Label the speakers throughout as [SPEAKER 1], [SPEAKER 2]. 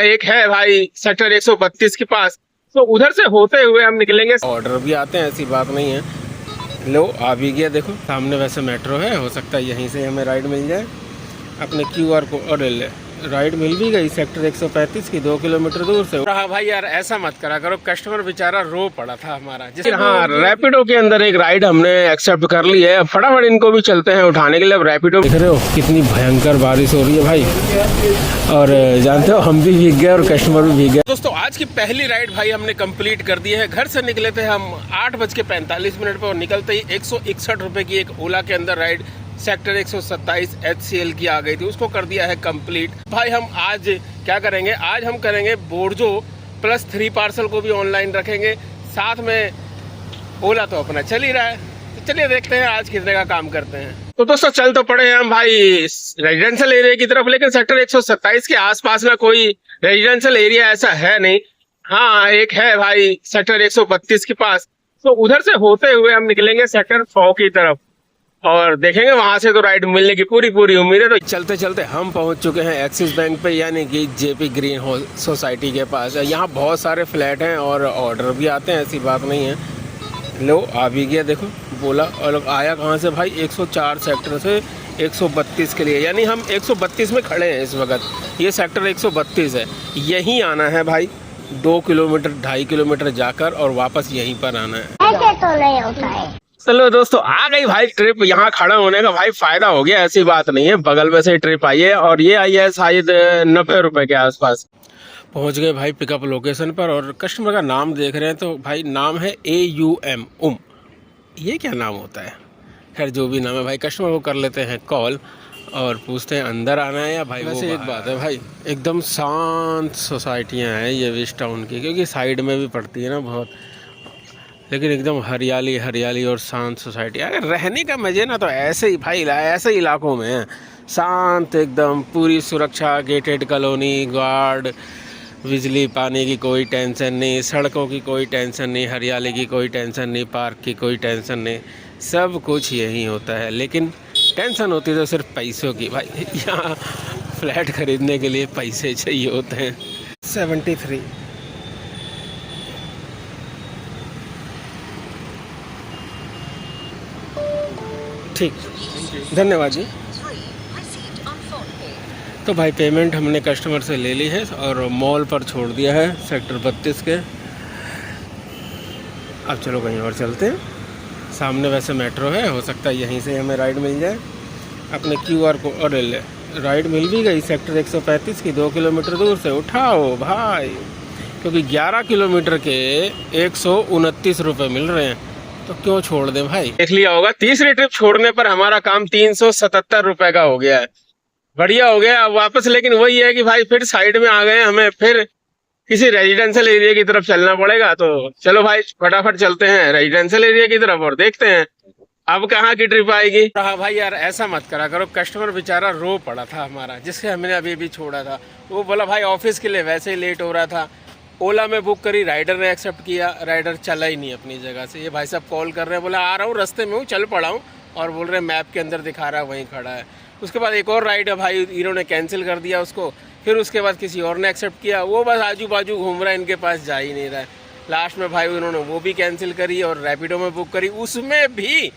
[SPEAKER 1] एक है भाई सेक्टर 132 के पास, तो उधर से होते हुए हम निकलेंगे।
[SPEAKER 2] ऑर्डर भी आते हैं, ऐसी बात नहीं है। लो आ भी गया, देखो सामने वैसे मेट्रो है, हो सकता है यहीं से हमें राइड मिल जाए। अपने QR कोड और ले राइड मिल भी गई सेक्टर 135 की, 2 किलोमीटर दूर से। हाँ भाई यार ऐसा मत करा करो, कस्टमर बेचारा रो पड़ा था हमारा।
[SPEAKER 1] हाँ, रैपिडो के अंदर एक राइड हमने एक्सेप्ट कर ली है, फटाफट इनको भी चलते हैं उठाने के लिए। अब रैपिडो
[SPEAKER 2] देख रहे हो कितनी भयंकर बारिश हो रही है भाई, और जानते हो हम भी भीग गए और कस्टमर भी भीग गए। दोस्तों आज की पहली राइड भाई हमने कंप्लीट कर दी है। घर से निकले थे हम 8:45 पर और निकलते ही 161 रुपए की एक ओला के अंदर राइड सेक्टर 127 HCL की आ गई थी, उसको कर दिया है कंप्लीट। भाई हम आज क्या करेंगे, आज हम करेंगे बोर्जो प्लस 3 पार्सल को भी ऑनलाइन रखेंगे, साथ में ओला तो अपना चल ही रहा है। तो चलिए देखते हैं आज कितने का काम करते हैं।
[SPEAKER 1] तो दोस्तों चल तो पड़े हैं हम भाई रेजिडेंशियल एरिया की तरफ, लेकिन सेक्टर 127 के आसपास में कोई रेजिडेंशियल एरिया ऐसा है नहीं। हाँ एक है भाई सेक्टर 132 के पास, तो उधर से होते हुए हम निकलेंगे सेक्टर 100 की तरफ और देखेंगे वहां से तो राइड मिलने की पूरी उम्मीद है। तो
[SPEAKER 2] चलते चलते हम पहुंच चुके हैं एक्सिस बैंक पे, यानी कि JP ग्रीन सोसाइटी के पास। यहाँ बहुत सारे फ्लैट हैं और ऑर्डर भी आते हैं, ऐसी बात नहीं है। लो आ भी गया, देखो बोला। और आया कहाँ से भाई, 104 सेक्टर से 132 के लिए, यानी हम 132 में खड़े हैं इस वक्त। ये सेक्टर 132 है, यहीं आना है भाई। 2 किलोमीटर 2.5 किलोमीटर जाकर और वापस यहीं पर आना है।
[SPEAKER 3] ऐसे तो नहीं होता है।
[SPEAKER 1] चलो दोस्तों आ गई भाई ट्रिप, यहाँ खड़ा होने का भाई फायदा हो गया, ऐसी बात नहीं है। बगल में से ट्रिप आई है और ये आई है शायद 90 रुपए के आसपास।
[SPEAKER 2] पहुंच गए भाई पिकअप लोकेशन पर और कस्टमर का नाम देख रहे हैं तो भाई नाम है AUM। ये क्या नाम होता है, खैर जो भी नाम है भाई, कस्टमर को कर लेते हैं कॉल और पूछते हैं अंदर आना है या भाई। वैसे एक बात है भाई, एकदम शांत सोसाइटियाँ हैं ये वेस्ट टाउन की, क्योंकि साइड में भी पड़ती है ना बहुत, लेकिन एकदम हरियाली हरियाली और शांत सोसाइटी। अगर रहने का मजे ना तो ऐसे ही भाई, ऐसे इलाकों में है, शांत एकदम, पूरी सुरक्षा, गेटेड कॉलोनी, गार्ड, बिजली पानी की कोई टेंशन नहीं, सड़कों की कोई टेंशन नहीं, हरियाली की कोई टेंशन नहीं, पार्क की कोई टेंशन नहीं, सब कुछ यहीं होता है। लेकिन टेंशन होती तो सिर्फ पैसों की भाई, यहाँ फ्लैट खरीदने के लिए पैसे चाहिए होते हैं। 73 ठीक, धन्यवाद जी। तो भाई पेमेंट हमने कस्टमर से ले ली है और मॉल पर छोड़ दिया है सेक्टर 32 के। अब चलो कहीं और चलते हैं, सामने वैसे मेट्रो है, हो सकता है यहीं से हमें राइड मिल जाए। अपने QR कोड और ले राइड मिल भी गई सेक्टर 135 की, 2 किलोमीटर दूर से। उठाओ भाई, क्योंकि 11 किलोमीटर के 129 रुपये मिल रहे हैं, तो क्यों छोड़ दें भाई।
[SPEAKER 1] देख लिया होगा तीसरी ट्रिप छोड़ने पर हमारा काम 377 रुपए का हो गया है, बढ़िया हो गया। अब वापस लेकिन वही है कि भाई फिर साइड में आ गए, हमें फिर किसी रेजिडेंशियल एरिया की तरफ चलना पड़ेगा। तो चलो भाई फटाफट चलते हैं रेजिडेंशियल एरिया की तरफ और देखते हैं अब कहाँ की ट्रिप आएगी।
[SPEAKER 2] हाँ भाई यार ऐसा मत करा करो, कस्टमर बेचारा रो पड़ा था हमारा, जिससे हमने अभी छोड़ा था। वो बोला भाई ऑफिस के लिए वैसे ही लेट हो रहा था, ओला में बुक करी, राइडर ने एक्सेप्ट किया, राइडर चला ही नहीं अपनी जगह से। ये भाई साहब कॉल कर रहे हैं, बोला आ रहा हूँ, रास्ते में हूँ, चल पड़ा हूँ, और बोल रहे हैं मैप के अंदर दिखा रहा है वहीं खड़ा है। उसके बाद एक और राइड है भाई, इन्होंने कैंसिल कर दिया उसको, फिर उसके बाद किसी और ने एक्सेप्ट किया, वो बस आजू बाजू घूम रहा है, इनके पास जा ही नहीं रहा है। लास्ट में भाई उन्होंने वो भी कैंसिल करी और रैपिडो में बुक करी, उसमें भी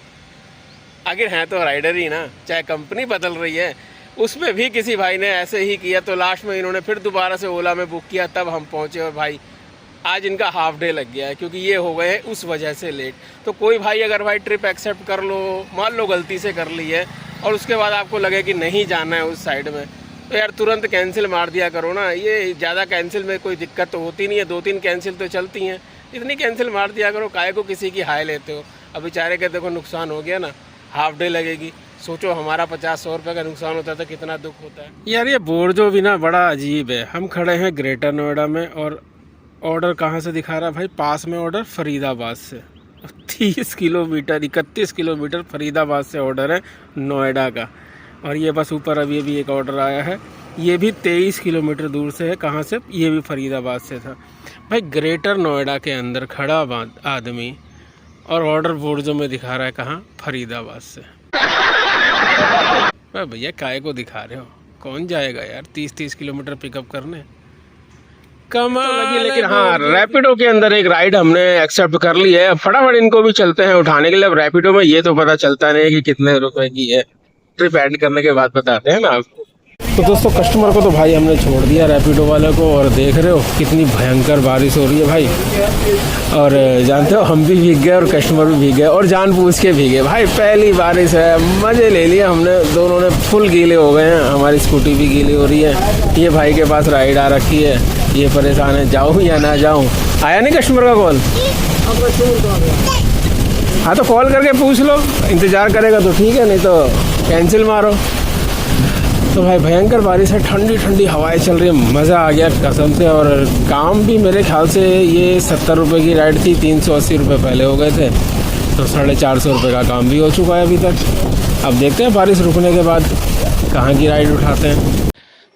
[SPEAKER 2] आखिर हैं तो राइडर ही ना, चाहे कंपनी बदल रही है, उसमें भी किसी भाई ने ऐसे ही किया। तो लास्ट में इन्होंने फिर दोबारा से ओला में बुक किया, तब हम पहुँचे। और भाई आज इनका हाफ डे लग गया है, क्योंकि ये हो गए उस वजह से लेट। तो कोई भाई अगर भाई ट्रिप एक्सेप्ट कर लो, मान लो गलती से कर ली है, और उसके बाद आपको लगे कि नहीं जाना है उस साइड में, तो यार तुरंत कैंसिल मार दिया करो ना। ये ज़्यादा कैंसिल में कोई दिक्कत तो होती नहीं है, 2-3 कैंसिल तो चलती हैं, इतनी कैंसिल मार दिया करो, काहे को किसी की हाय लेते हो। अब बेचारे के देखो नुकसान हो गया ना, हाफ डे लगेगी। सोचो हमारा 50-100 रुपये का नुकसान होता है तो कितना दुख होता है यार। ये बोर्जो भी ना बड़ा अजीब है। हम खड़े हैं ग्रेटर नोएडा में और ऑर्डर कहाँ से दिखा रहा है भाई, पास में ऑर्डर फरीदाबाद से, 30 किलोमीटर 31 किलोमीटर फरीदाबाद से ऑर्डर है नोएडा का। और ये बस ऊपर अभी एक ऑर्डर आया है, ये भी 23 किलोमीटर दूर से है। कहाँ से, ये भी फरीदाबाद से था भाई। ग्रेटर नोएडा के अंदर खड़ा आदमी और ऑर्डर बोर्जो में दिखा रहा है कहाँ, फरीदाबाद से। भैया काहे को दिखा रहे हो, कौन जाएगा यार 30-30 किलोमीटर पिकअप करने। कमाल
[SPEAKER 1] लेकिन
[SPEAKER 2] है
[SPEAKER 1] हाँ,
[SPEAKER 2] दोस्त।
[SPEAKER 1] रैपिडो के अंदर एक राइड हमने एक्सेप्ट कर ली है। अब फटाफट इनको भी चलते हैं उठाने के लिए। अब रैपिडो में ये तो पता चलता नहीं कि कितने रुपए की है, ट्रिप एंड करने के बाद बताते हैं ना आपको।
[SPEAKER 2] तो दोस्तों कस्टमर को तो भाई हमने छोड़ दिया रैपिडो वाले को, और देख रहे हो कितनी भयंकर बारिश हो रही है भाई। और जानते हो हम भी भीग गए और कस्टमर भी भीग गए, और जान पूछ के भीगे भाई। पहली बारिश है, मज़े ले लिए हमने, दोनों ने फुल गीले हो गए हैं। हमारी स्कूटी भी गीली हो रही है। ये भाई के पास राइड आ रखी है, ये परेशान है जाऊँ या ना जाऊँ। आया नहीं कस्टमर का कॉल? हाँ तो कॉल करके पूछ लो, इंतज़ार करेगा तो ठीक है, नहीं तो कैंसिल मारो। तो भाई भयंकर बारिश है, ठंडी ठंडी हवाएं चल रही है, मज़ा आ गया कसम से। और काम भी मेरे ख्याल से ये 70 रुपये की राइड थी, 380 रुपये पहले हो गए थे, तो 450 रुपये का काम भी हो चुका है अभी तक। अब देखते हैं बारिश रुकने के बाद कहाँ की राइड उठाते हैं।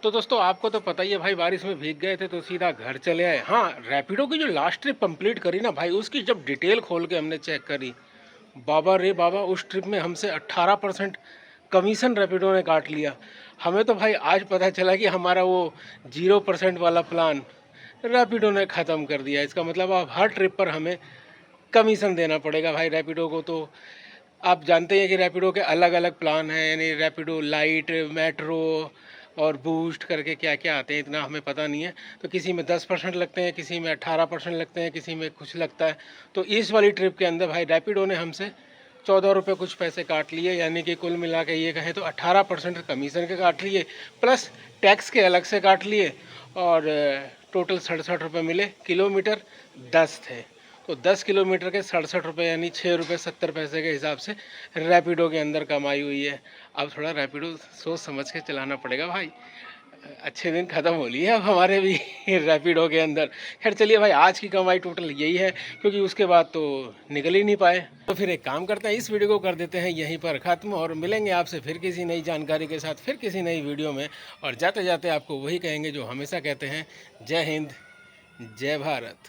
[SPEAKER 2] तो दोस्तों आपको तो पता ही है भाई, बारिश में भीग गए थे तो सीधा घर चले आए। हाँ, रैपिडो की जो लास्ट ट्रिप कंप्लीट करी ना भाई, उसकी जब डिटेल खोल के हमने चेक करी, बाबा रे बाबा, उस ट्रिप में हमसे 18% कमीशन रैपिडो ने काट लिया। हमें तो भाई आज पता चला कि हमारा वो 0% वाला प्लान रैपिडो ने ख़त्म कर दिया। इसका मतलब अब हर ट्रिप पर हमें कमीशन देना पड़ेगा भाई रैपिडो को। तो आप जानते हैं कि रैपिडो के अलग अलग प्लान हैं, यानी रैपिडो लाइट, मेट्रो और बूस्ट करके क्या क्या आते हैं, इतना हमें पता नहीं है। तो किसी में 10% लगते हैं, किसी में 18% लगते हैं, किसी में कुछ लगता है। तो इस वाली ट्रिप के अंदर भाई रैपिडो ने हमसे 14 रुपये कुछ पैसे काट लिए, यानी कि कुल मिला के ये कहें तो 18% कमीशन के काट लिए, प्लस टैक्स के अलग से काट लिए, और टोटल 67 रुपये मिले। किलोमीटर 10 थे, तो 10 किलोमीटर के 67 रुपये, यानी 6 रुपये 70 पैसे के हिसाब से रैपिडो के अंदर कमाई हुई है। अब थोड़ा रैपिडो सोच समझ के चलाना पड़ेगा भाई, अच्छे दिन ख़त्म हो लिए अब हमारे भी रैपिडो के अंदर। खैर चलिए भाई, आज की कमाई टोटल यही है, क्योंकि उसके बाद तो निकल ही नहीं पाए। तो फिर एक काम करते हैं, इस वीडियो को कर देते हैं यहीं पर ख़त्म, और मिलेंगे आपसे फिर किसी नई जानकारी के साथ, फिर किसी नई वीडियो में। और जाते जाते आपको वही कहेंगे जो हमेशा कहते हैं, जय हिंद, जय भारत।